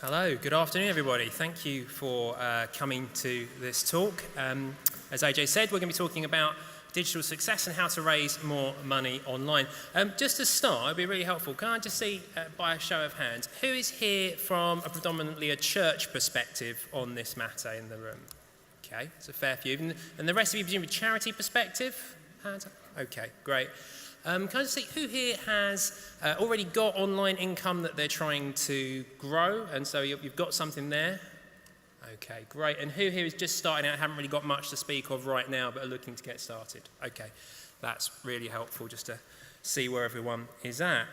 Hello, good afternoon everybody. Thank you for coming to this talk. As AJ said, we're going to be talking about digital success and how to raise more money online. Just to start, it'd be really helpful. Can I just see, by a show of hands, who is here from predominantly a church perspective on this matter in the room? Okay, it's a fair few. And the rest of you, presumably, charity perspective? Hands up. Okay, great. Can I just see who here has already got online income that they're trying to grow, and so you've got something there? Okay, great. And who here is just starting out, haven't really got much to speak of right now, but are looking to get started? Okay, that's really helpful just to see where everyone is at.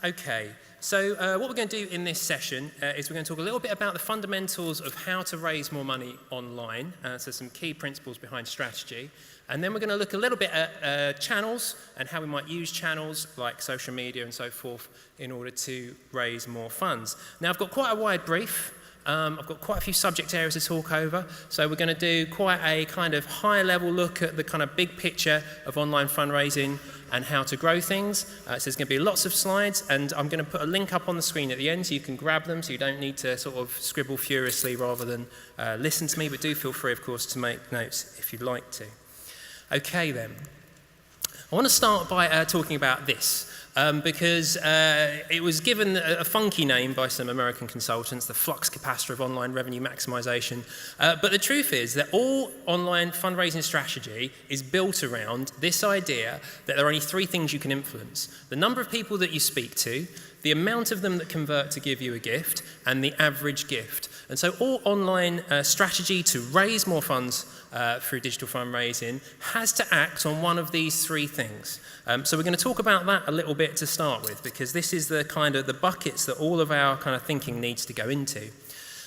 Okay, so what we're going to do in this session is we're going to talk a little bit about the fundamentals of how to raise more money online, so some key principles behind strategy. And then we're going to look a little bit at channels and how we might use channels like social media and so forth in order to raise more funds. Now, I've got quite a wide brief. I've got quite a few subject areas to talk over. So we're going to do quite a kind of high-level look at the kind of big picture of online fundraising and how to grow things. So there's going to be lots of slides, and I'm going to put a link up on the screen at the end so you can grab them, so you don't need to sort of scribble furiously rather than listen to me, but do feel free, of course, to make notes if you'd like to. Okay then, I want to start by talking about this because it was given a funky name by some American consultants, the flux capacitor of online revenue maximization. But the truth is that all online fundraising strategy is built around this idea that there are only three things you can influence: the number of people that you speak to, the amount of them that convert to give you a gift, and the average gift. And so all online strategy to raise more funds through digital fundraising has to act on one of these three things. So we're going to talk about that a little bit to start with, because this is the kind of the buckets that all of our kind of thinking needs to go into.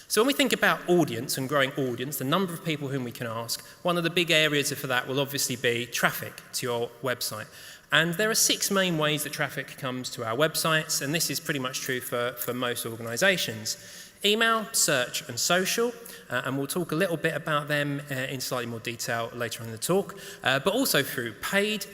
So when we think about audience and growing audience, the number of people whom we can ask, one of the big areas for that will obviously be traffic to your website. And there are 6 main ways that traffic comes to our websites, and this is pretty much true for most organizations. Email, search, and social, and we'll talk a little bit about them in slightly more detail later on in the talk, but also through paid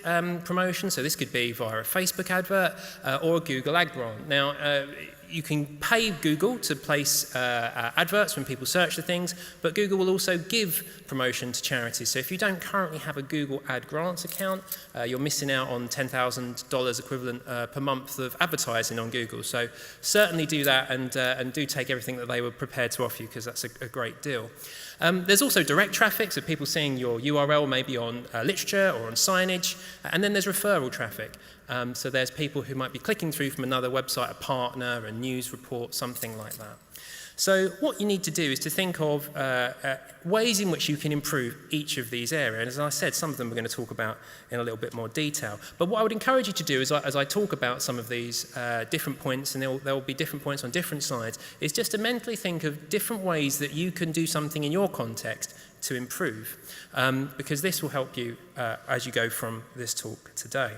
promotion. So this could be via a Facebook advert or a Google ad grant. Now, you can pay Google to place adverts when people search for things, but Google will also give promotion to charities. So if you don't currently have a Google Ad Grants account, you're missing out on $10,000 equivalent per month of advertising on Google. So certainly do that, and do take everything that they were prepared to offer you, because that's a great deal. There's also direct traffic, so people seeing your URL maybe on literature or on signage, and then there's referral traffic. So there's people who might be clicking through from another website, a partner, a news report, something like that. So what you need to do is to think of ways in which you can improve each of these areas. And as I said, some of them we're going to talk about in a little bit more detail. But what I would encourage you to do is, as I talk about some of these different points, and there will be different points on different slides, is just to mentally think of different ways that you can do something in your context to improve, because this will help you as you go from this talk today.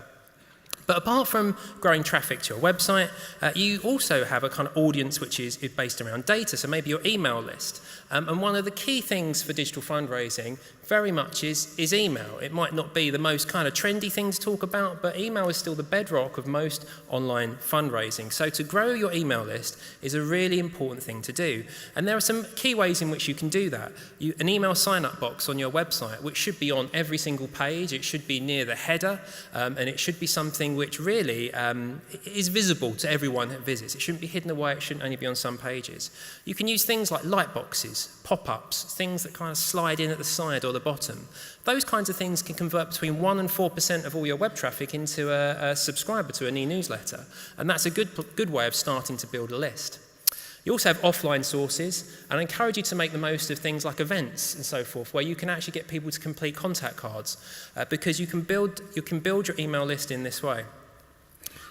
But apart from growing traffic to your website, you also have a kind of audience which is based around data, so maybe your email list. And one of the key things for digital fundraising very much is email. It might not be the most kind of trendy thing to talk about, but email is still the bedrock of most online fundraising. So to grow your email list is a really important thing to do. And there are some key ways in which you can do that. An email sign-up box on your website, which should be on every single page. It should be near the header, and it should be something which really is visible to everyone that visits. It shouldn't be hidden away. It shouldn't only be on some pages. You can use things like light boxes, pop-ups, things that kind of slide in at the side or the bottom. Those kinds of things can convert between 1% and 4% of all your web traffic into a subscriber to an e-newsletter. And that's a good way of starting to build a list. You also have offline sources, and I encourage you to make the most of things like events and so forth, where you can actually get people to complete contact cards, because you can build your email list in this way.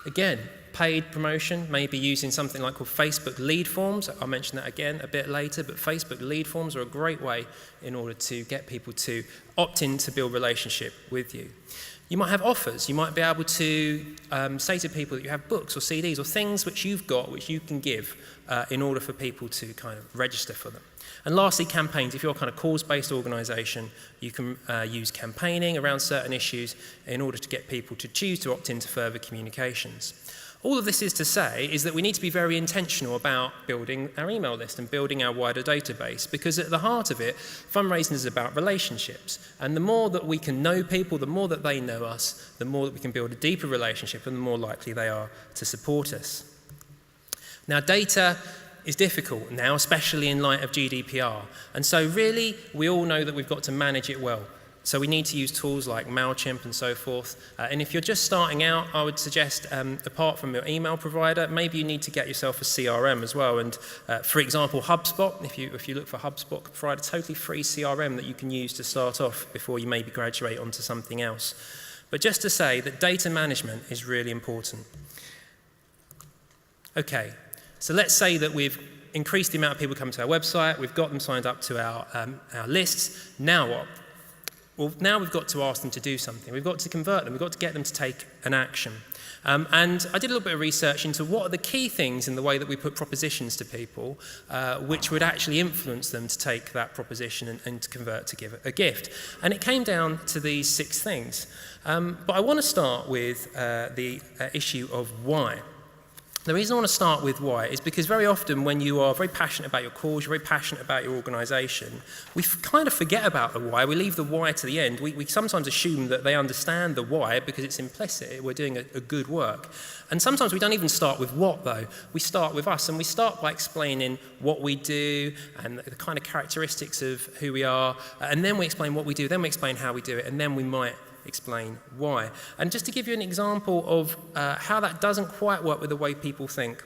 Again, paid promotion, maybe using something like called Facebook lead forms. I'll mention that again a bit later, but Facebook lead forms are a great way in order to get people to opt in to build relationship with you. You might have offers. You might be able to say to people that you have books or CDs or things which you've got which you can give in order for people to kind of register for them. And lastly, campaigns. If you're a kind of cause-based organisation, you can use campaigning around certain issues in order to get people to choose to opt into further communications. All of this is to say is that we need to be very intentional about building our email list and building our wider database, because at the heart of it, fundraising is about relationships. And the more that we can know people, the more that they know us, the more that we can build a deeper relationship and the more likely they are to support us. Now, data is difficult now, especially in light of GDPR. And so really, we all know that we've got to manage it well. So we need to use tools like MailChimp and so forth. And if you're just starting out, I would suggest, apart from your email provider, maybe you need to get yourself a CRM as well. And for example, HubSpot, if you look for HubSpot, can provide a totally free CRM that you can use to start off before you maybe graduate onto something else. But just to say that data management is really important. Okay, so let's say that we've increased the amount of people coming to our website, we've got them signed up to our lists. Now what? Well, now we've got to ask them to do something. We've got to convert them. We've got to get them to take an action. And I did a little bit of research into what are the key things in the way that we put propositions to people which would actually influence them to take that proposition and to convert to give a gift. And it came down to these 6 things. But I want to start with the issue of why. The reason I want to start with why is because very often when you are very passionate about your cause, you're very passionate about your organisation, we kind of forget about the why. We leave the why to the end. We sometimes assume that they understand the why because it's implicit. We're doing a good work. And sometimes we don't even start with what, though. We start with us, and we start by explaining what we do and the kind of characteristics of who we are, and then we explain what we do, then we explain how we do it, and then we might explain why. And just to give you an example of how that doesn't quite work with the way people think,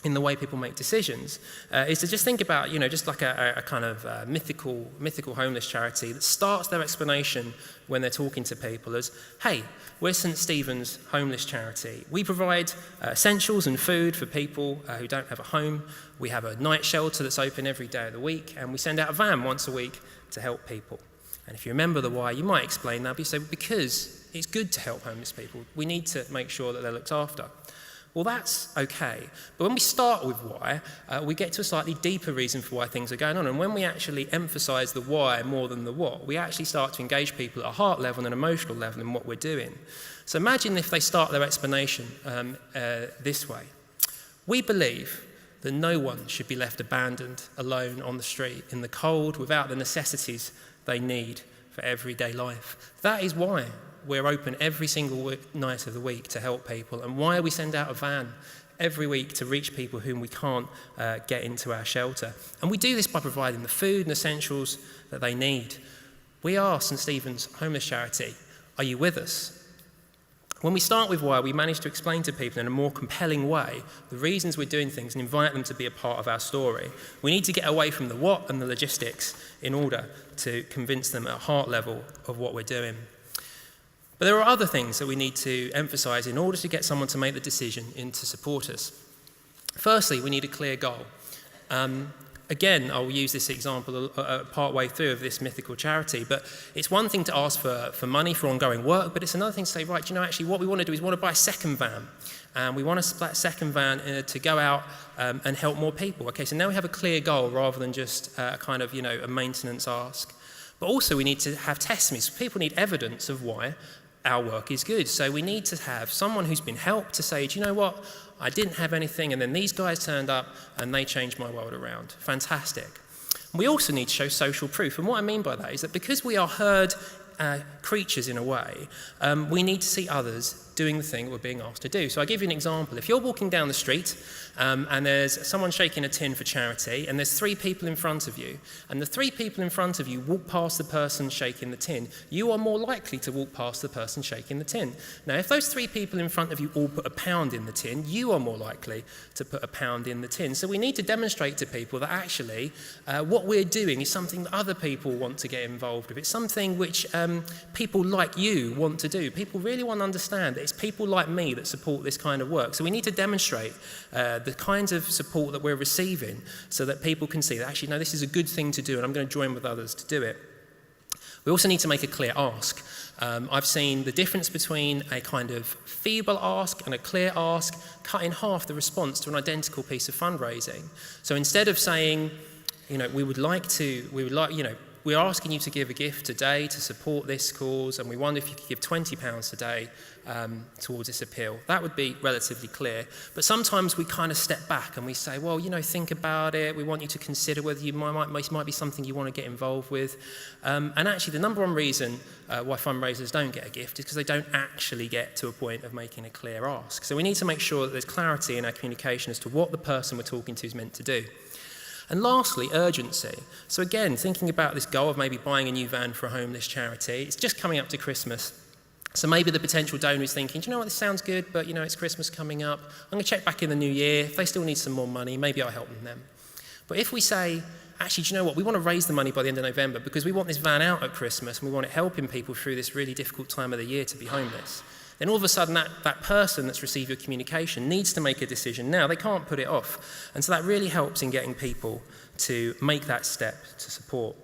in the way people make decisions, is to just think about, just like a kind of mythical homeless charity that starts their explanation when they're talking to people as, hey, we're St. Stephen's Homeless Charity. We provide essentials and food for people who don't have a home. We have a night shelter that's open every day of the week, and we send out a van once a week to help people. And if you remember the why, you might explain that, but you say, because it's good to help homeless people. We need to make sure that they're looked after. Well, that's okay. But when we start with why, we get to a slightly deeper reason for why things are going on. And when we actually emphasize the why more than the what, we actually start to engage people at a heart level and an emotional level in what we're doing. So imagine if they start their explanation this way. We believe that no one should be left abandoned, alone on the street, in the cold, without the necessities they need for everyday life. That is why we're open every single night of the week to help people, and why we send out a van every week to reach people whom we can't get into our shelter. And we do this by providing the food and essentials that they need. We are St. Stephen's Homeless Charity. Are you with us? When we start with why, we manage to explain to people in a more compelling way the reasons we're doing things and invite them to be a part of our story. We need to get away from the what and the logistics in order to convince them at heart level of what we're doing. But there are other things that we need to emphasize in order to get someone to make the decision and to support us. Firstly, we need a clear goal. Again, I'll use this example part way through of this mythical charity, but it's one thing to ask for money for ongoing work, but it's another thing to say, right, actually what we want to do is we want to buy a second van. And we want a second van to go out and help more people. Okay, so now we have a clear goal rather than just kind of, a maintenance ask. But also we need to have testimonies. People need evidence of why our work is good. So we need to have someone who's been helped to say, do you know what? I didn't have anything, and then these guys turned up and they changed my world around. Fantastic. We also need to show social proof. And what I mean by that is that because we are herd creatures in a way, we need to see others doing the thing that we're being asked to do. So I'll give you an example. If you're walking down the street and there's someone shaking a tin for charity, and there's 3 people in front of you, and the 3 people in front of you walk past the person shaking the tin, you are more likely to walk past the person shaking the tin. Now, if those 3 people in front of you all put £1 in the tin, you are more likely to put £1 in the tin. So we need to demonstrate to people that actually what we're doing is something that other people want to get involved with. It's something which people like you want to do. People really want to understand that it's people like me that support this kind of work. So we need to demonstrate the kinds of support that we're receiving so that people can see that actually, no, this is a good thing to do and I'm going to join with others to do it. We also need to make a clear ask. I've seen the difference between a kind of feeble ask and a clear ask cut in half the response to an identical piece of fundraising. So instead of saying, we're asking you to give a gift today to support this cause, and we wonder if you could give £20 today towards this appeal. That would be relatively clear. But sometimes we kind of step back and we say, well, think about it. We want you to consider whether you might be something you want to get involved with. And actually, the number one reason why fundraisers don't get a gift is because they don't actually get to a point of making a clear ask. So we need to make sure that there's clarity in our communication as to what the person we're talking to is meant to do. And lastly, urgency. So again, thinking about this goal of maybe buying a new van for a homeless charity, it's just coming up to Christmas. So maybe the potential donor is thinking, do you know what, this sounds good, but it's Christmas coming up. I'm going to check back in the new year. If they still need some more money, maybe I'll help them then. But if we say, actually, do you know what, we want to raise the money by the end of November because we want this van out at Christmas and we want it helping people through this really difficult time of the year to be homeless, then all of a sudden that person that's received your communication needs to make a decision now. They can't put it off. And so that really helps in getting people to make that step to support.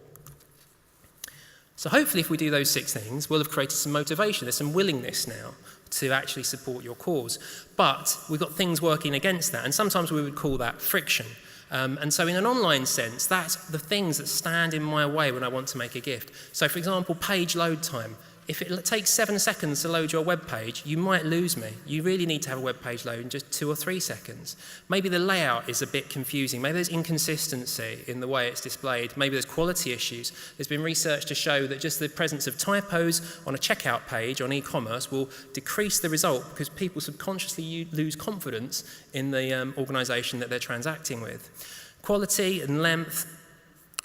So hopefully if we do those 6 things, we'll have created some motivation. There's some willingness now to actually support your cause. But we've got things working against that, and sometimes we would call that friction. And so in an online sense, that's the things that stand in my way when I want to make a gift. So for example, page load time. If it takes 7 seconds to load your web page, you might lose me. You really need to have a web page load in just 2 or 3 seconds. Maybe the layout is a bit confusing. Maybe there's inconsistency in the way it's displayed. Maybe there's quality issues. There's been research to show that just the presence of typos on a checkout page on e-commerce will decrease the result because people subconsciously lose confidence in the organisation that they're transacting with. Quality and length.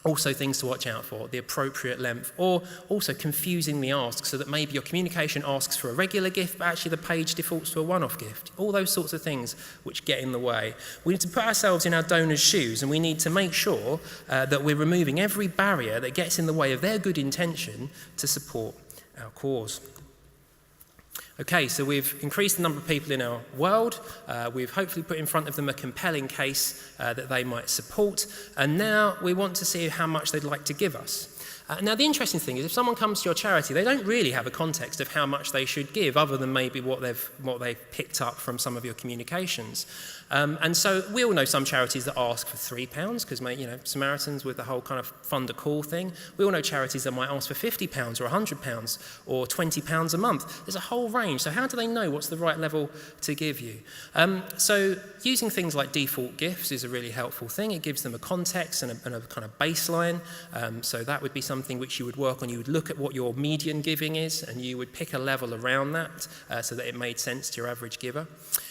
Also things to watch out for, the appropriate length, or also confusing the ask so that maybe your communication asks for a regular gift, but actually the page defaults to a one-off gift. All those sorts of things which get in the way. We need to put ourselves in our donor's shoes, and we need to make sure that we're removing every barrier that gets in the way of their good intention to support our cause. Okay, so we've increased the number of people in our world. We've hopefully put in front of them a compelling case that they might support. And now we want to see how much they'd like to give us. Now, the interesting thing is if someone comes to your charity, they don't really have a context of how much they should give other than maybe what they've picked up from some of your communications. And so we all know some charities that ask for £3 because, Samaritans with the whole kind of fund a call thing. We all know charities that might ask for £50 or £100 or £20 a month. There's a whole range. So how do they know what's the right level to give you? So using things like default gifts is a really helpful thing. It gives them a context and a kind of baseline. So that would be something which you would work on. You would look at what your median giving is and you would pick a level around that so that it made sense to your average giver.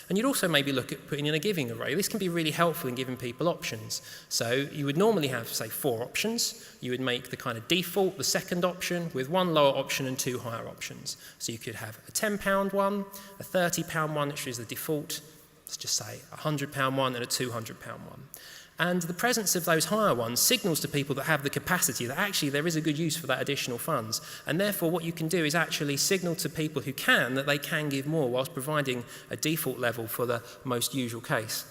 And you'd also maybe look at putting in a giving array. This can be really helpful in giving people options. So you would normally have, say, 4 options. You would make the kind of default, the second option, with 1 lower option and 2 higher options. So you could have a £10 one, a £30 one, which is the default, let's just say a £100 one and a £200 one. And the presence of those higher ones signals to people that have the capacity that actually there is a good use for that additional funds. And therefore what you can do is actually signal to people who can that they can give more whilst providing a default level for the most usual case.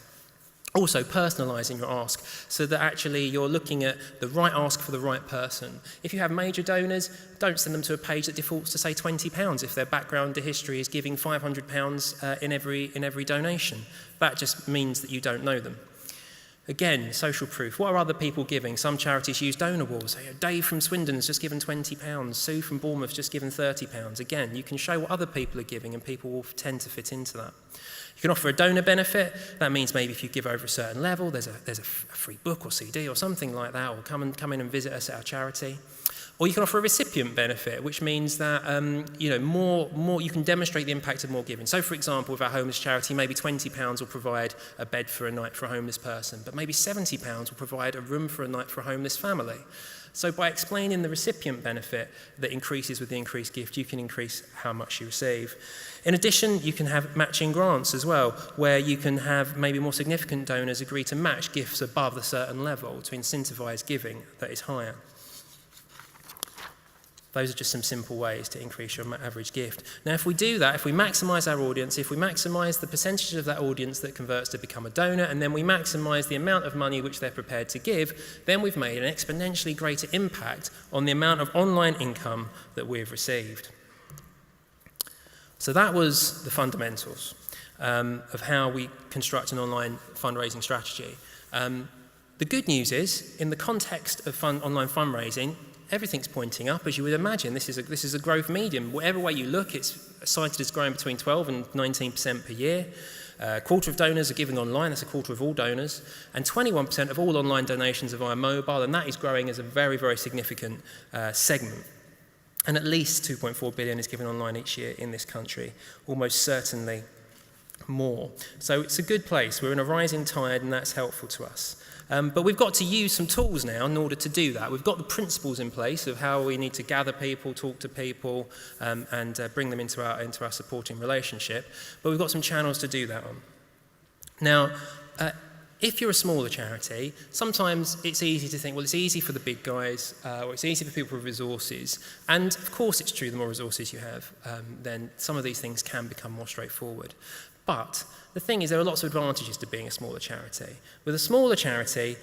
Also personalising your ask so that actually you're looking at the right ask for the right person. If you have major donors, don't send them to a page that defaults to say £20 if their background to history is giving £500 in every donation. That just means that you don't know them. Again, social proof. What are other people giving? Some charities use donor walls. Dave from Swindon's just given £20. Sue from Bournemouth's just given £30. Again, you can show what other people are giving and people will tend to fit into that. You can offer a donor benefit. That means maybe if you give over a certain level, there's a free book or CD or something like that, or come in and visit us at our charity. Or you can offer a recipient benefit, which means that more you can demonstrate the impact of more giving. So, for example, with our homeless charity, maybe £20 will provide a bed for a night for a homeless person, but maybe £70 will provide a room for a night for a homeless family. So by explaining the recipient benefit that increases with the increased gift, you can increase how much you receive. In addition, you can have matching grants as well, where you can have maybe more significant donors agree to match gifts above a certain level to incentivise giving that is higher. Those are just some simple ways to increase your average gift. Now, if we do that, if we maximise our audience, if we maximise the percentage of that audience that converts to become a donor, and then we maximise the amount of money which they're prepared to give, then we've made an exponentially greater impact on the amount of online income that we've received. So that was the fundamentals of how we construct an online fundraising strategy. The good news is, in the context of online fundraising, everything's pointing up, as you would imagine. This is a growth medium. Whatever way you look, it's cited as growing between 12 and 19% per year. A quarter of donors are giving online, that's a quarter of all donors, and 21% of all online donations are via mobile, and that is growing as a very, very significant segment. And at least 2.4 billion is given online each year in this country, almost certainly more. So it's a good place. We're in a rising tide, and that's helpful to us. But we've got to use some tools now in order to do that. We've got the principles in place of how we need to gather people, talk to people, and bring them into our supporting relationship. But we've got some channels to do that on. Now, if you're a smaller charity, sometimes it's easy to think, well, it's easy for the big guys, or it's easy for people with resources. And of course it's true, the more resources you have, then some of these things can become more straightforward. But the thing is, there are lots of advantages to being a smaller charity. With a smaller charity,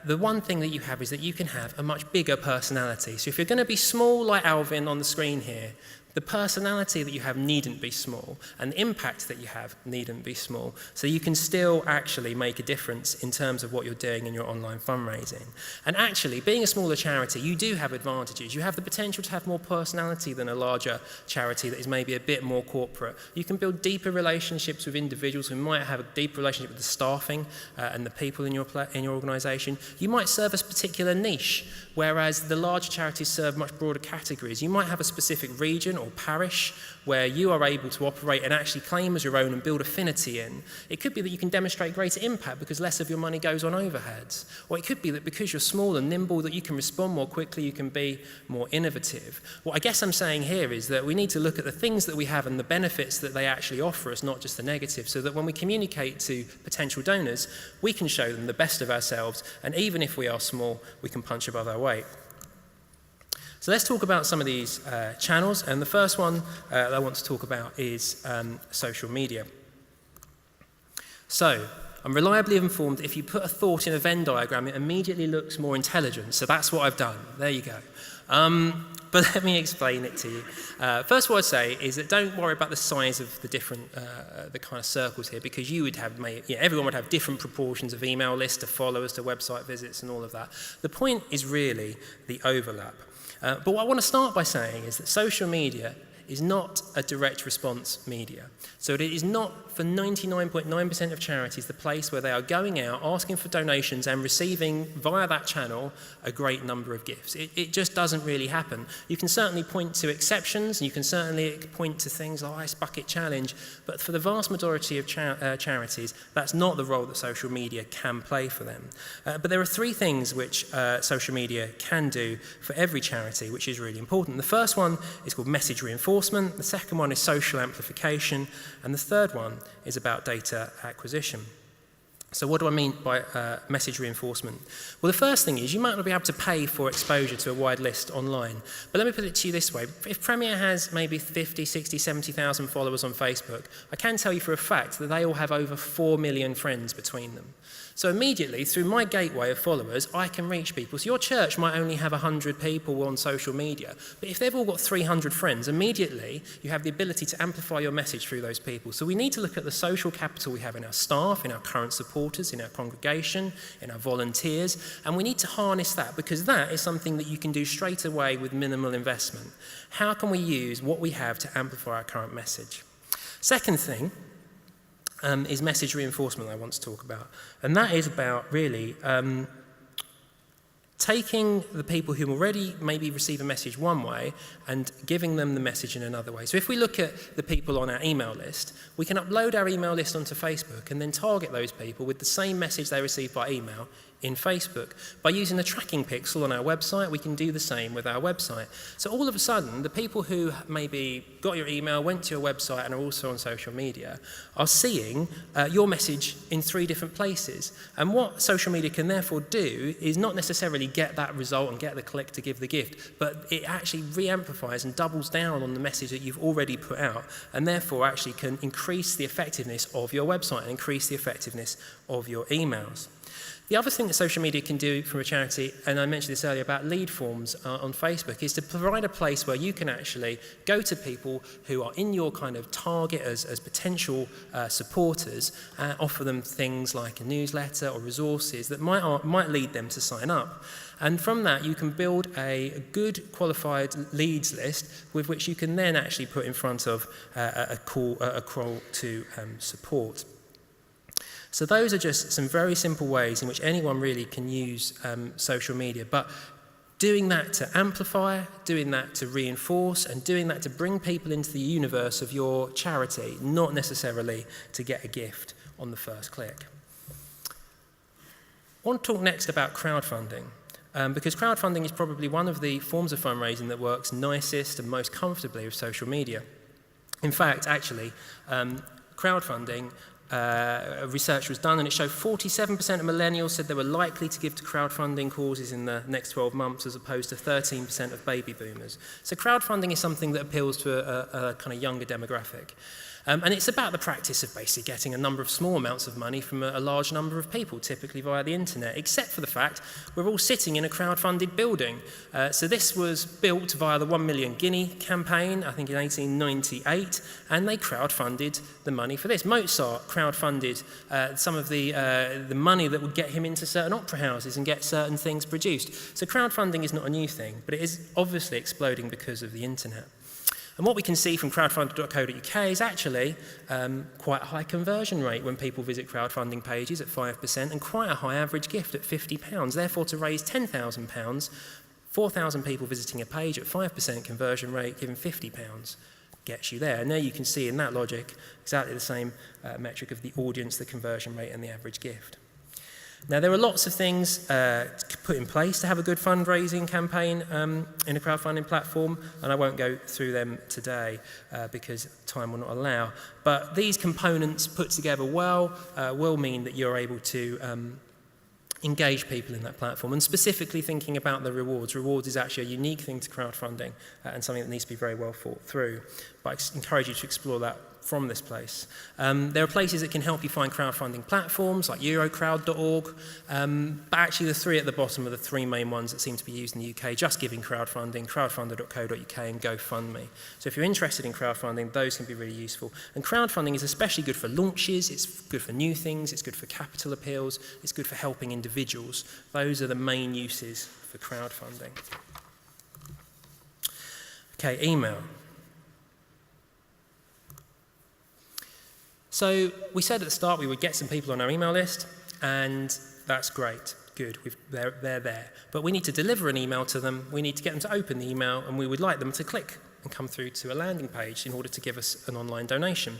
the one thing that you have is that you can have a much bigger personality. So if you're going to be small like Alvin on the screen here, the personality that you have needn't be small, and the impact that you have needn't be small. So you can still actually make a difference in terms of what you're doing in your online fundraising. And actually, being a smaller charity, you do have advantages. You have the potential to have more personality than a larger charity that is maybe a bit more corporate. You can build deeper relationships with individuals who might have a deeper relationship with the staffing and the people in your organisation. You might serve a particular niche, whereas the larger charities serve much broader categories. You might have a specific region or parish where you are able to operate and actually claim as your own and build affinity in. It could be that you can demonstrate greater impact because less of your money goes on overheads. Or it could be that because you're small and nimble that you can respond more quickly, you can be more innovative. What I guess I'm saying here is that we need to look at the things that we have and the benefits that they actually offer us, not just the negative, so that when we communicate to potential donors, we can show them the best of ourselves, and even if we are small, we can punch above our weight. So let's talk about some of these channels, and the first one that I want to talk about is social media. So, I'm reliably informed if you put a thought in a Venn diagram, it immediately looks more intelligent, so that's what I've done. There you go. But let me explain it to you. First what I'd say is that don't worry about the size of the different, the kind of circles here, because you would have, everyone would have different proportions of email lists to followers to website visits and all of that. The point is really the overlap. But what I want to start by saying is that social media is not a direct response media. So it is not, for 99.9% of charities, the place where they are going out, asking for donations and receiving, via that channel, a great number of gifts. It just doesn't really happen. You can certainly point to exceptions, and you can certainly point to things like Ice Bucket Challenge, but for the vast majority of charities, that's not the role that social media can play for them. But there are three things which social media can do for every charity, which is really important. The first one is called message reinforcement. The second one is social amplification, and the third one is about data acquisition. So what do I mean by message reinforcement? Well, the first thing is you might not be able to pay for exposure to a wide list online. But let me put it to you this way. If Premier has maybe 50, 60, 70,000 followers on Facebook, I can tell you for a fact that they all have over 4 million friends between them. So immediately, through my gateway of followers, I can reach people. So your church might only have 100 people on social media, but if they've all got 300 friends, immediately you have the ability to amplify your message through those people. So we need to look at the social capital we have in our staff, in our current supporters, in our congregation, in our volunteers, and we need to harness that, because that is something that you can do straight away with minimal investment. How can we use what we have to amplify our current message? Second thing, is message reinforcement I want to talk about. And that is about really taking the people who already maybe receive a message one way and giving them the message in another way. So if we look at the people on our email list, we can upload our email list onto Facebook and then target those people with the same message they receive by email in Facebook. By using the tracking pixel on our website, we can do the same with our website. So all of a sudden, the people who maybe got your email, went to your website and are also on social media are seeing your message in 3 different places. And what social media can therefore do is not necessarily necessarily get that result and get the click to give the gift, but it actually re-amplifies and doubles down on the message that you've already put out, and therefore actually can increase the effectiveness of your website and increase the effectiveness of your emails. The other thing that social media can do for a charity, and I mentioned this earlier about lead forms on Facebook, is to provide a place where you can actually go to people who are in your kind of target as potential supporters, offer them things like a newsletter or resources that might lead them to sign up. And from that, you can build a good qualified leads list with which you can then actually put in front of a call to support. So those are just some very simple ways in which anyone really can use social media. But doing that to amplify, doing that to reinforce, and doing that to bring people into the universe of your charity, not necessarily to get a gift on the first click. I want to talk next about crowdfunding. Because crowdfunding is probably one of the forms of fundraising that works nicest and most comfortably with social media. In fact, actually, crowdfunding research was done, and it showed 47% of millennials said they were likely to give to crowdfunding causes in the next 12 months, as opposed to 13% of baby boomers. So crowdfunding is something that appeals to a kind of younger demographic. And it's about the practice of basically getting a number of small amounts of money from a large number of people, typically via the internet, except for the fact we're all sitting in a crowdfunded building. So this was built via the 1 Million Guinea campaign, I think in 1898, and they crowdfunded the money for this. Mozart crowdfunded some of the money that would get him into certain opera houses and get certain things produced. So crowdfunding is not a new thing, but it is obviously exploding because of the internet. And what we can see from crowdfunder.co.uk is actually quite a high conversion rate when people visit crowdfunding pages at 5%, and quite a high average gift at £50. Therefore, to raise £10,000, 4,000 people visiting a page at 5% conversion rate, given £50, gets you there. And there you can see in that logic exactly the same metric of the audience, the conversion rate, and the average gift. Now, there are lots of things put in place to have a good fundraising campaign in a crowdfunding platform, and I won't go through them today because time will not allow. But these components put together well will mean that you're able to engage people in that platform, and specifically thinking about the rewards. Rewards is actually a unique thing to crowdfunding and something that needs to be very well thought through. But I encourage you to explore that from this place. There are places that can help you find crowdfunding platforms like eurocrowd.org, but actually the three at the bottom are the three main ones that seem to be used in the UK: Just Giving Crowdfunding, crowdfunder.co.uk, and GoFundMe. So if you're interested in crowdfunding, those can be really useful. And crowdfunding is especially good for launches, it's good for new things, it's good for capital appeals, it's good for helping individuals. Those are the main uses for crowdfunding. Okay, email. So we said at the start we would get some people on our email list, and that's great, good, they're there. But we need to deliver an email to them, we need to get them to open the email, and we would like them to click and come through to a landing page in order to give us an online donation.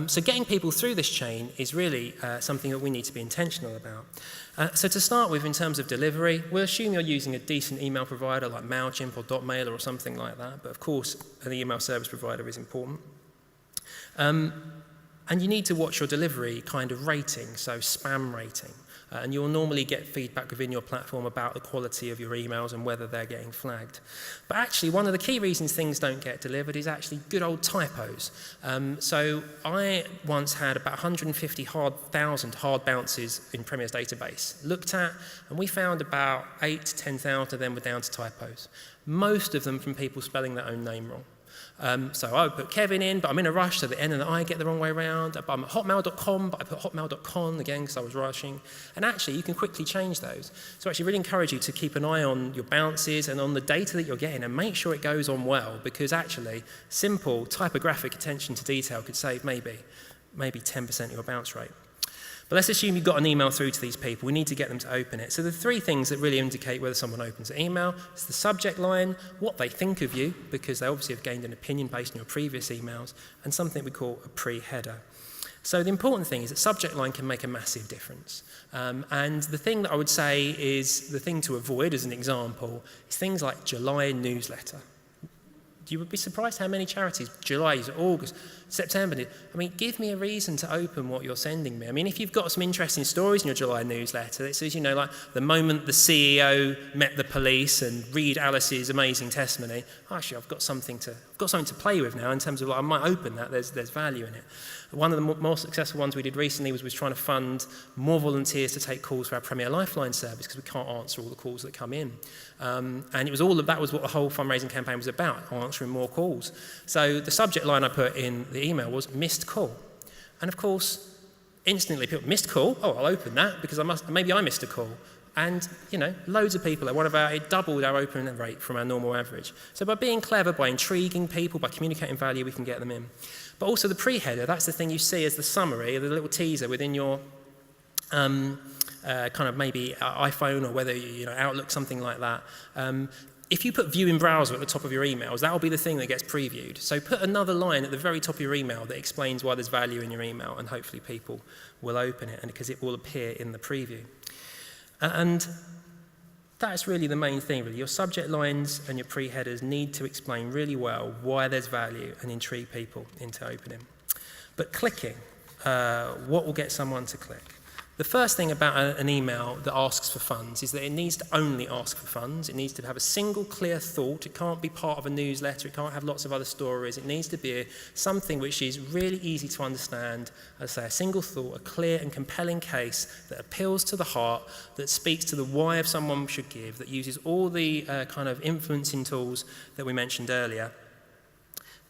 So getting people through this chain is really something that we need to be intentional about. So to start with, in terms of delivery, we'll assume you're using a decent email provider like MailChimp or .mailer or something like that, but of course an email service provider is important. And you need to watch your delivery kind of rating, so spam rating. And you'll normally get feedback within your platform about the quality of your emails and whether they're getting flagged. But actually, one of the key reasons things don't get delivered is actually good old typos. So I once had about 150,000 hard bounces in Premier's database looked at, and we found about 8,000 to 10,000 of them were down to typos. Most of them from people spelling their own name wrong. So I would put Kevin in, but I'm in a rush, so the N and the I get the wrong way around. I'm at hotmail.com, but I put hotmail.com again because I was rushing. And actually, you can quickly change those. So I actually really encourage you to keep an eye on your bounces and on the data that you're getting, and make sure it goes on well, because actually, simple typographic attention to detail could save maybe 10% of your bounce rate. But let's assume you've got an email through to these people. We need to get them to open it. So the three things that really indicate whether someone opens an email is the subject line, what they think of you, because they obviously have gained an opinion based on your previous emails, and something we call a pre-header. So the important thing is that subject line can make a massive difference. And the thing that I would say is the thing to avoid, as an example, is things like July newsletter. You would be surprised how many charities, July, August, September. I mean, give me a reason to open what you're sending me. I mean, if you've got some interesting stories in your July newsletter that says, like the moment the CEO met the police, and read Alice's amazing testimony, actually, I've got something to play with now in terms of, I might open that, there's value in it. One of the more successful ones we did recently was trying to fund more volunteers to take calls for our Premier Lifeline service, because we can't answer all the calls that come in. And that was what the whole fundraising campaign was about, answering more calls. So the subject line I put in the email was missed call. And of course, instantly people, missed call? Oh, I'll open that because maybe I missed a call. And, loads of people, it doubled our open rate from our normal average. So by being clever, by intriguing people, by communicating value, we can get them in. But also the pre-header, that's the thing you see as the summary, the little teaser within your kind of maybe iPhone, or whether, Outlook, something like that. If you put view in browser at the top of your emails, that will be the thing that gets previewed. So put another line at the very top of your email that explains why there's value in your email, and hopefully people will open it, and because it will appear in the preview. And that's really the main thing, really. Your subject lines and your pre-headers need to explain really well why there's value and intrigue people into opening. But clicking, what will get someone to click? The first thing about an email that asks for funds is that it needs to only ask for funds. It needs to have a single clear thought. It can't be part of a newsletter. It can't have lots of other stories. It needs to be something which is really easy to understand. As I say, a single thought, a clear and compelling case that appeals to the heart, that speaks to the why of someone should give, that uses all the kind of influencing tools that we mentioned earlier,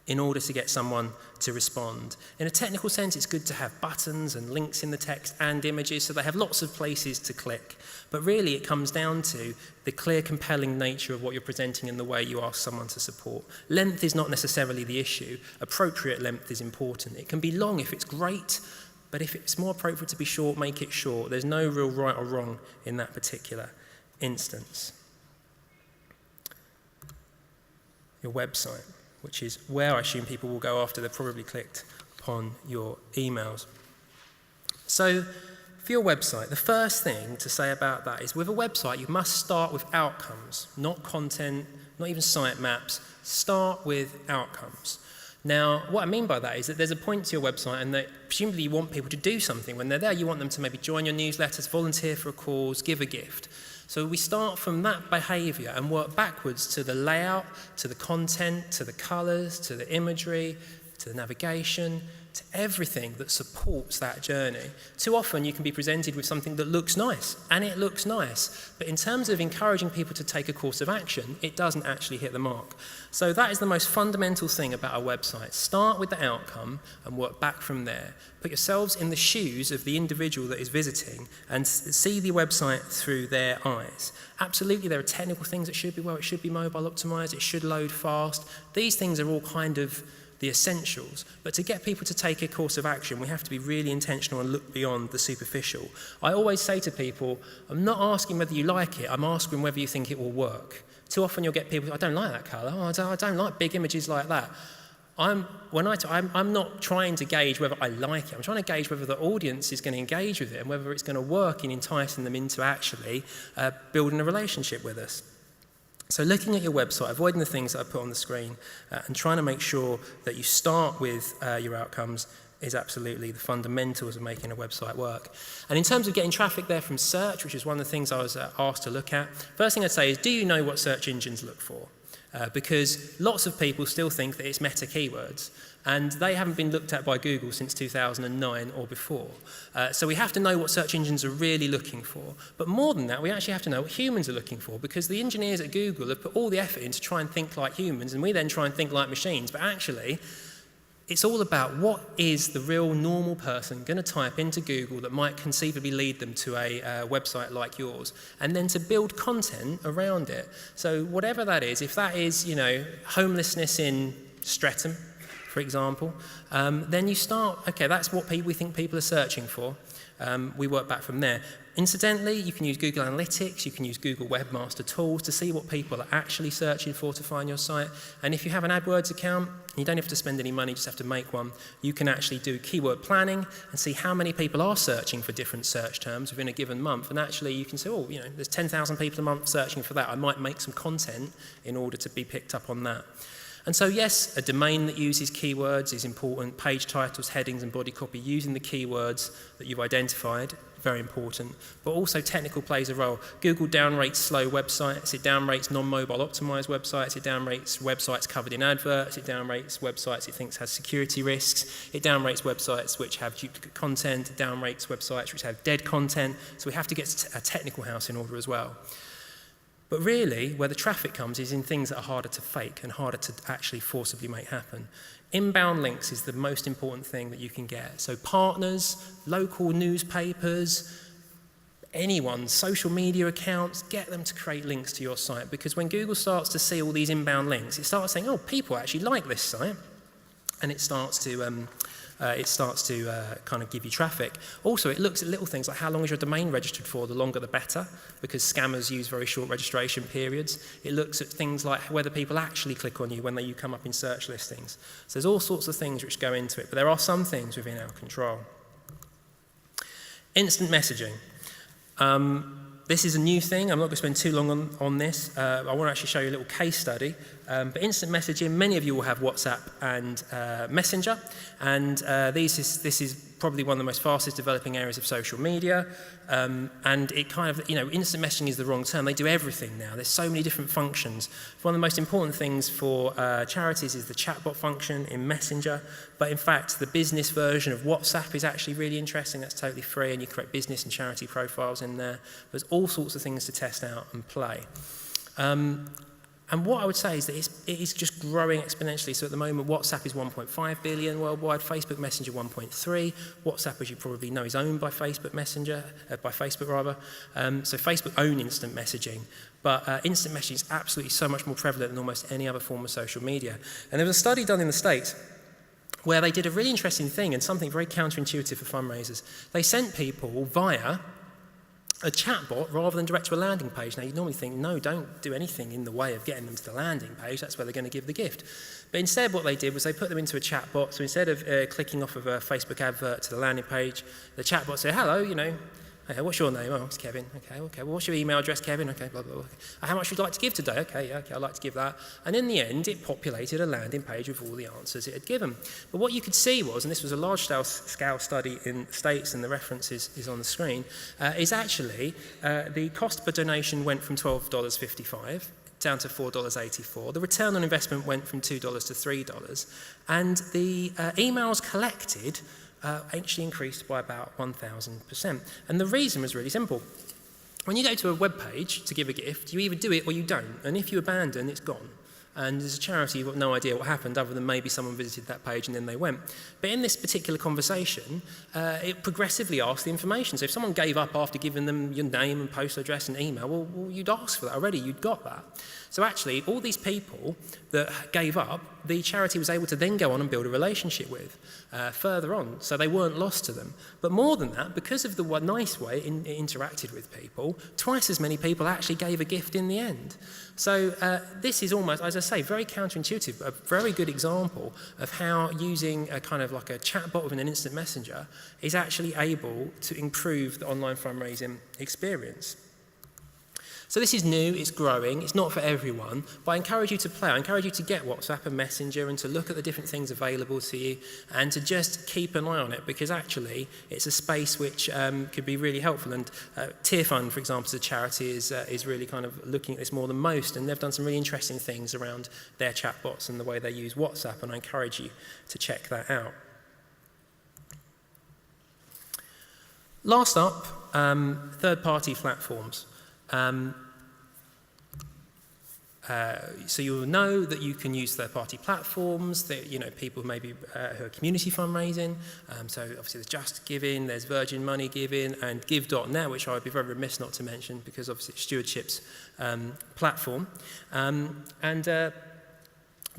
in order to get someone to respond. In a technical sense, it's good to have buttons and links in the text and images, so they have lots of places to click. But really, it comes down to the clear, compelling nature of what you're presenting and the way you ask someone to support. Length is not necessarily the issue. Appropriate length is important. It can be long if it's great, but if it's more appropriate to be short, make it short. There's no real right or wrong in that particular instance. Your website, which is where I assume people will go after they've probably clicked upon your emails. So for your website, the first thing to say about that is with a website, you must start with outcomes, not content, not even sitemaps. Start with outcomes. Now, what I mean by that is that there's a point to your website, and that presumably you want people to do something. When they're there, you want them to maybe join your newsletters, volunteer for a cause, give a gift. So we start from that behavior and work backwards to the layout, to the content, to the colors, to the imagery, to the navigation, to everything that supports that journey. Too often you can be presented with something that looks nice, and it looks nice, but in terms of encouraging people to take a course of action, it doesn't actually hit the mark. So that is the most fundamental thing about our website. Start with the outcome and work back from there. Put yourselves in the shoes of the individual that is visiting and see the website through their eyes. Absolutely, there are technical things that should be it should be mobile optimized, it should load fast. These things are all kind of the essentials, but to get people to take a course of action, we have to be really intentional and look beyond the superficial. I always say to people, I'm not asking whether you like it, I'm asking whether you think it will work. Too often you'll get people, I don't like that colour, I don't like big images like that. I'm not trying to gauge whether I like it, I'm trying to gauge whether the audience is going to engage with it and whether it's going to work in enticing them into actually building a relationship with us. So looking at your website, avoiding the things that I put on the screen, and trying to make sure that you start with your outcomes is absolutely the fundamentals of making a website work. And in terms of getting traffic there from search, which is one of the things I was asked to look at, first thing I'd say is, do you know what search engines look for? Because lots of people still think that it's meta keywords, and they haven't been looked at by Google since 2009 or before. So we have to know what search engines are really looking for. But more than that, we actually have to know what humans are looking for, because the engineers at Google have put all the effort in to try and think like humans, and we then try and think like machines. But actually, it's all about what is the real normal person going to type into Google that might conceivably lead them to a website like yours, and then to build content around it. So whatever that is, if that is, homelessness in Streatham, for example, then you start, okay, that's what we think people are searching for. We work back from there. Incidentally, you can use Google Analytics, you can use Google Webmaster Tools to see what people are actually searching for to find your site. And if you have an AdWords account, you don't have to spend any money, you just have to make one. You can actually do keyword planning and see how many people are searching for different search terms within a given month. And actually you can say, there's 10,000 people a month searching for that. I might make some content in order to be picked up on that. And so yes, a domain that uses keywords is important. Page titles, headings, and body copy using the keywords that you've identified, very important. But also technical plays a role. Google downrates slow websites, it downrates non-mobile optimized websites, it downrates websites covered in adverts, it downrates websites it thinks has security risks, it downrates websites which have duplicate content, it downrates websites which have dead content. So we have to get a technical house in order as well. But really, where the traffic comes is in things that are harder to fake and harder to actually forcibly make happen. Inbound links is the most important thing that you can get. So partners, local newspapers, anyone's social media accounts, get them to create links to your site, because when Google starts to see all these inbound links, it starts saying, oh, people actually like this site, and it starts to kind of give you traffic. Also, it looks at little things like how long is your domain registered for. The longer the better, because scammers use very short registration periods. It looks at things like whether people actually click on you when you come up in search listings. So there's all sorts of things which go into it, but there are some things within our control. Instant messaging. This is a new thing. I'm not going to spend too long on this. I want to actually show you a little case study. But instant messaging, many of you will have WhatsApp and Messenger, and this is probably one of the most fastest developing areas of social media. And it kind of, instant messaging is the wrong term. They do everything now. There's so many different functions. One of the most important things for charities is the chatbot function in Messenger. But in fact, the business version of WhatsApp is actually really interesting. That's totally free, and you create business and charity profiles in there. There's all sorts of things to test out and play. And what I would say is that it is just growing exponentially. So at the moment, WhatsApp is 1.5 billion worldwide, Facebook Messenger 1.3. WhatsApp, as you probably know, is owned by Facebook Messenger, by Facebook rather. So Facebook own instant messaging. But instant messaging is absolutely so much more prevalent than almost any other form of social media. And there was a study done in the States where they did a really interesting thing and something very counterintuitive for fundraisers. They sent people via a chatbot rather than direct to a landing page. Now, you normally think, no, don't do anything in the way of getting them to the landing page. That's where they're going to give the gift. But instead, what they did was they put them into a chatbot. So instead of clicking off of a Facebook advert to the landing page, the chatbot said, hello, okay, what's your name? Oh, it's Kevin. Okay. Well, what's your email address, Kevin? Okay, blah, blah, blah. How much would you like to give today? Okay, I'd like to give that. And in the end, it populated a landing page with all the answers it had given. But what you could see was, and this was a large-scale study in the States, and the reference is on the screen, is actually the cost per donation went from $12.55 down to $4.84. The return on investment went from $2 to $3. And the emails collected actually increased by about 1,000%. And the reason was really simple. When you go to a web page to give a gift, you either do it or you don't. And if you abandon, it's gone. And as a charity, you've got no idea what happened other than maybe someone visited that page and then they went. But in this particular conversation, it progressively asked the information. So if someone gave up after giving them your name and postal address and email, well, you'd asked for that already, you'd got that. So actually, all these people that gave up, the charity was able to then go on and build a relationship with further on, so they weren't lost to them. But more than that, because of the nice way it interacted with people, twice as many people actually gave a gift in the end. So this is almost, as I say, very counterintuitive, a very good example of how using a kind of like a chatbot within an instant messenger is actually able to improve the online fundraising experience. So this is new, it's growing, it's not for everyone, but I encourage you to play. I encourage you to get WhatsApp and Messenger and to look at the different things available to you and to just keep an eye on it, because actually it's a space which could be really helpful. And Tear Fund, for example, as a charity is really kind of looking at this more than most, and they've done some really interesting things around their chatbots and the way they use WhatsApp, and I encourage you to check that out. Last up, third-party platforms. So you'll know that you can use third-party platforms, that people maybe who are community fundraising. So obviously there's Just Giving, there's Virgin Money Giving, and Give.net, which I would be very remiss not to mention because obviously it's Stewardship's platform.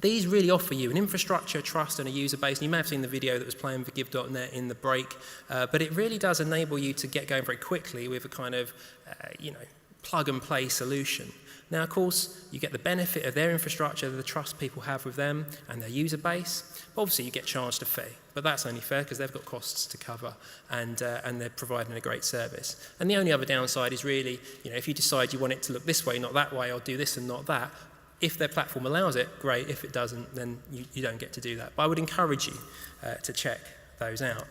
These really offer you an infrastructure, trust, and a user base. And you may have seen the video that was playing for Give.net in the break, but it really does enable you to get going very quickly with a kind of, plug-and-play solution. Now, of course, you get the benefit of their infrastructure, the trust people have with them, and their user base. But obviously, you get charged a fee. But that's only fair because they've got costs to cover, and they're providing a great service. And the only other downside is really, if you decide you want it to look this way, not that way, or do this and not that, If their platform allows it, great. If it doesn't, then you don't get to do that. But I would encourage you to check those out.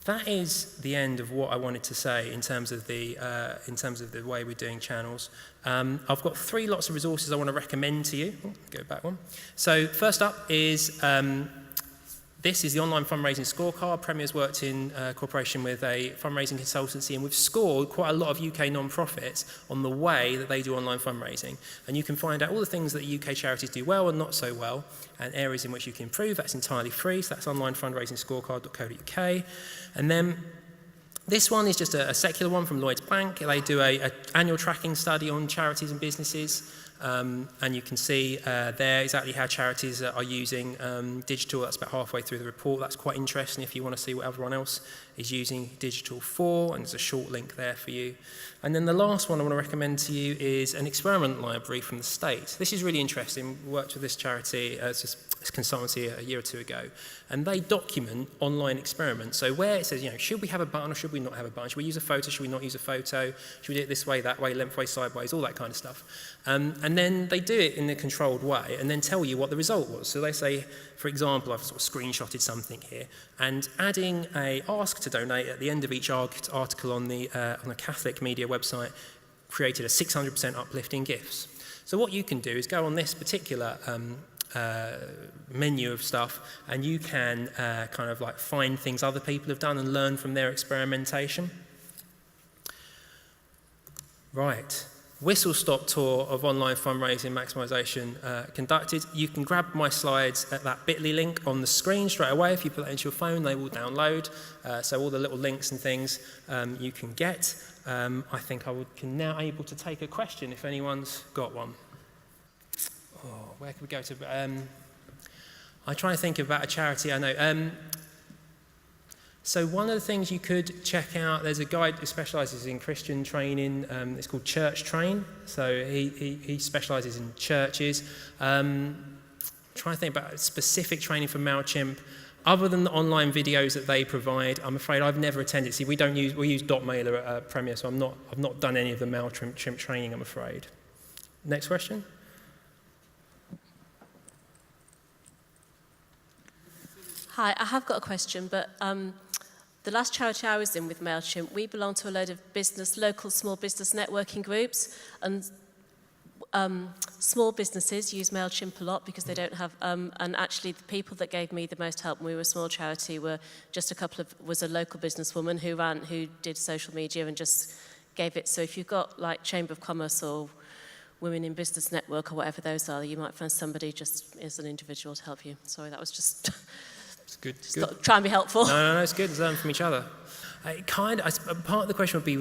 That is the end of what I wanted to say in terms of the way we're doing channels. I've got 3 lots of resources I want to recommend to you. Go back one. So first up is this is the online fundraising scorecard. Premier's worked in cooperation with a fundraising consultancy, and we've scored quite a lot of UK non-profits on the way that they do online fundraising. And you can find out all the things that UK charities do well and not so well, and areas in which you can improve. That's entirely free, so that's onlinefundraisingscorecard.co.uk. And then this one is just a secular one from Lloyds Bank. They do an annual tracking study on charities and businesses. And you can see there exactly how charities are using digital. That's about halfway through the report. That's quite interesting if you want to see what everyone else is using digital for, and there's a short link there for you. And then the last one I want to recommend to you is an experiment library from the States. This is really interesting. We worked with this charity, this consultancy a year or 2 ago, and they document online experiments. So where it says, should we have a button or should we not have a button? Should we use a photo? Should we not use a photo? Should we do it this way, that way, lengthways, sideways, all that kind of stuff. And then they do it in a controlled way and then tell you what the result was. So they say, for example, I've sort of screenshotted something here, and adding a ask to donate at the end of each article on the Catholic media website created a 600% uplift in gifts. So what you can do is go on this particular menu of stuff, and you can kind of like find things other people have done and learn from their experimentation. Right. Whistle-stop tour of online fundraising maximisation conducted. You can grab my slides at that bit.ly link on the screen straight away. If you put that into your phone, they will download. So all the little links and things you can get. I think I can now able to take a question if anyone's got one. Oh, where can we go to? I try to think about a charity I know. So one of the things you could check out, there's a guy who specialises in Christian training. It's called Church Train. So he specialises in churches. Trying to think about specific training for MailChimp. Other than the online videos that they provide, I'm afraid I've never attended. See, we use .mailer at Premier, so I've not done any of the MailChimp training, I'm afraid. Next question. Hi, I have got a question, but the last charity I was in with MailChimp, we belong to a load of local small business networking groups, and small businesses use MailChimp a lot because they don't have, and actually the people that gave me the most help when we were a small charity were just was a local businesswoman who did social media and just gave it. So if you've got like Chamber of Commerce or Women in Business Network or whatever those are, you might find somebody just as an individual to help you. Sorry, that was just... It's good. Try and be helpful. No, it's good. Let's learn from each other. Part of the question would be,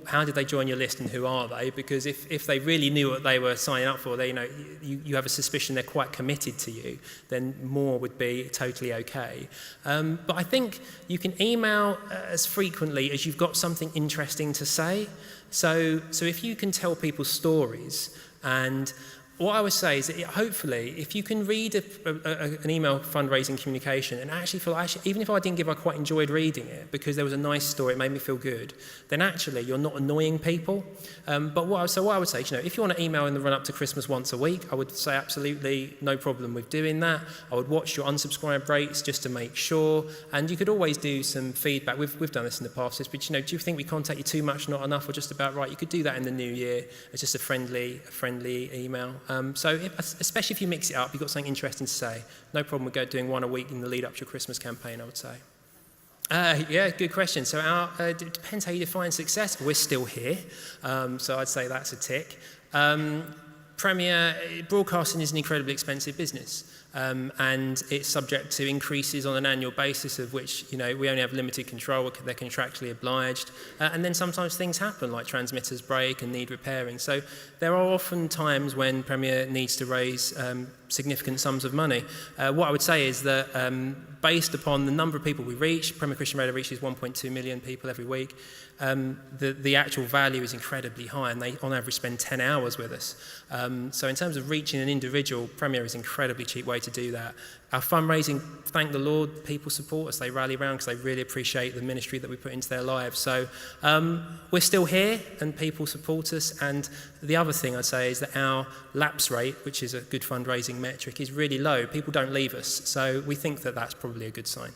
how did they join your list and who are they? Because if they really knew what they were signing up for, you have a suspicion they're quite committed to you, then more would be totally okay. But I think you can email as frequently as you've got something interesting to say. So if you can tell people stories, and what I would say is that hopefully, if you can read an email fundraising communication and actually feel, even if I didn't give, I quite enjoyed reading it because there was a nice story, it made me feel good, then actually you're not annoying people. But what I would say, if you want to email in the run-up to Christmas once a week, I would say absolutely no problem with doing that. I would watch your unsubscribe rates just to make sure, and you could always do some feedback. We've done this in the past, but do you think we contact you too much, not enough, or just about right? You could do that in the new year. It's just a friendly email. Especially if you mix it up, you've got something interesting to say. No problem with doing one a week in the lead up to your Christmas campaign, I would say. Yeah, good question. So it depends how you define success. We're still here, so I'd say that's a tick. Premier, broadcasting is an incredibly expensive business, and it's subject to increases on an annual basis of which, we only have limited control. They're contractually obliged. And then sometimes things happen, like transmitters break and need repairing. So there are often times when Premier needs to raise significant sums of money. What I would say is that based upon the number of people we reach, Premier Christian Radio reaches 1.2 million people every week, the actual value is incredibly high, and they on average spend 10 hours with us. So in terms of reaching an individual, Premier is an incredibly cheap way way to do that. Our fundraising, thank the Lord, people support us, they rally around because they really appreciate the ministry that we put into their lives. So we're still here and people support us. And the other thing I'd say is that our lapse rate, which is a good fundraising metric, is really low. People don't leave us. So we think that that's probably a good sign.